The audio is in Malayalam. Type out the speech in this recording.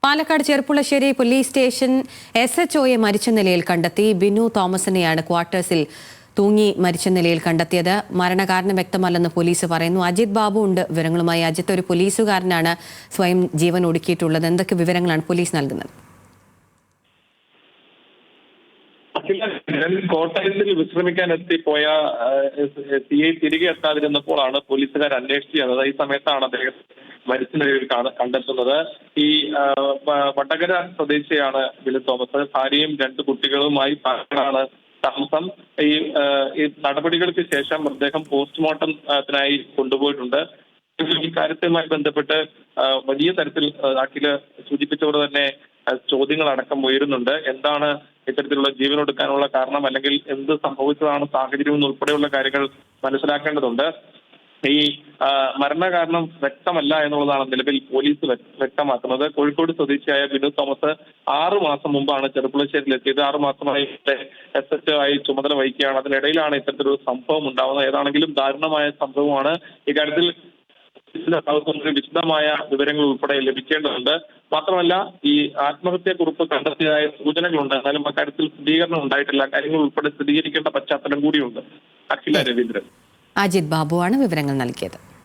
പാലക്കാട് ചെർപ്പുളശ്ശേരി പോലീസ് സ്റ്റേഷൻ SHOയെ മരിച്ച നിലയിൽ കണ്ടെത്തി. ബിനു തോമസിനെയാണ് ക്വാർട്ടേഴ്സിൽ തൂങ്ങി മരിച്ച നിലയിൽ കണ്ടെത്തിയത്. മരണകാരണം വ്യക്തമല്ലെന്ന് പോലീസ് പറയുന്നു. അജിത് ബാബു ഉണ്ട് വിവരങ്ങളുമായി. അജിത്ത്, ഒരു പോലീസുകാരനാണ് സ്വയം ജീവൻ ഒടുക്കിയിട്ടുള്ളത്. എന്തൊക്കെ വിവരങ്ങളാണ് പോലീസ് നൽകുന്നത്? കോട്ടയത്തിൽ വിശ്രമിക്കാൻ എത്തിപ്പോയ CI തിരികെ എത്താതിരുന്നപ്പോഴാണ് പോലീസുകാർ അന്വേഷിച്ചു ചെന്നത്. ഈ സമയത്താണ് അദ്ദേഹം മരിച്ച നിലയിൽ കണ്ടെത്തുന്നത്. ഈ വടകര സ്വദേശിയാണ് ബിനു തോമസ്. ഭാര്യയും 2 കുട്ടികളുമായി പാലക്കാടാണ് താമസം. ഈ നടപടികൾക്ക് ശേഷം മൃതദേഹം പോസ്റ്റ്മോർട്ടത്തിനായി കൊണ്ടുപോയിട്ടുണ്ട്. ഈ കാര്യവുമായി ബന്ധപ്പെട്ട് വലിയ തരത്തിൽ നാട്ടില് സൂചിപ്പിച്ചതോടെ തന്നെ ചോദ്യങ്ങളടക്കം ഉയരുന്നുണ്ട്. എന്താണ് ഇത്തരത്തിലുള്ള ജീവനൊടുക്കാനുള്ള കാരണം, അല്ലെങ്കിൽ എന്ത് സംഭവിച്ചതാണ് സാഹചര്യം ഉൾപ്പെടെയുള്ള കാര്യങ്ങൾ മനസ്സിലാക്കേണ്ടതുണ്ട്. ഈ മരണകാരണം വ്യക്തമല്ല എന്നുള്ളതാണ് നിലവിൽ പോലീസ് വ്യക്തമാക്കുന്നത്. കോഴിക്കോട് സ്വദേശിയായ ബിനു തോമസ് 6 മാസം മുമ്പാണ് ചെർപ്പുളശ്ശേരിയിൽ എത്തിയത്. 6 മാസമായി SHO ആയി ചുമതല വഹിക്കുകയാണ്. അതിനിടയിലാണ് ഇത്തരത്തിലൊരു സംഭവം ഉണ്ടാവുന്നത്. ഏതാണെങ്കിലും ദാരുണമായ സംഭവമാണ്. ഇക്കാര്യത്തിൽ വിശദമായ വിവരങ്ങൾ ഉൾപ്പെടെ ലഭിക്കേണ്ടതുണ്ട്. മാത്രമല്ല, ഈ ആത്മഹത്യക്കുറിപ്പ് കണ്ടെത്തിയതായ സൂചനകളുണ്ട്. എന്നാലും അക്കാര്യത്തിൽ സ്ഥിരീകരണം ഉണ്ടായിട്ടില്ല. കാര്യങ്ങൾ ഉൾപ്പെടെ സ്ഥിരീകരിക്കേണ്ട പശ്ചാത്തലം കൂടിയുണ്ട്. അഖില രവീന്ദ്രൻ. അജിത് ബാബുവാണ് വിവരങ്ങൾ നൽകിയത്.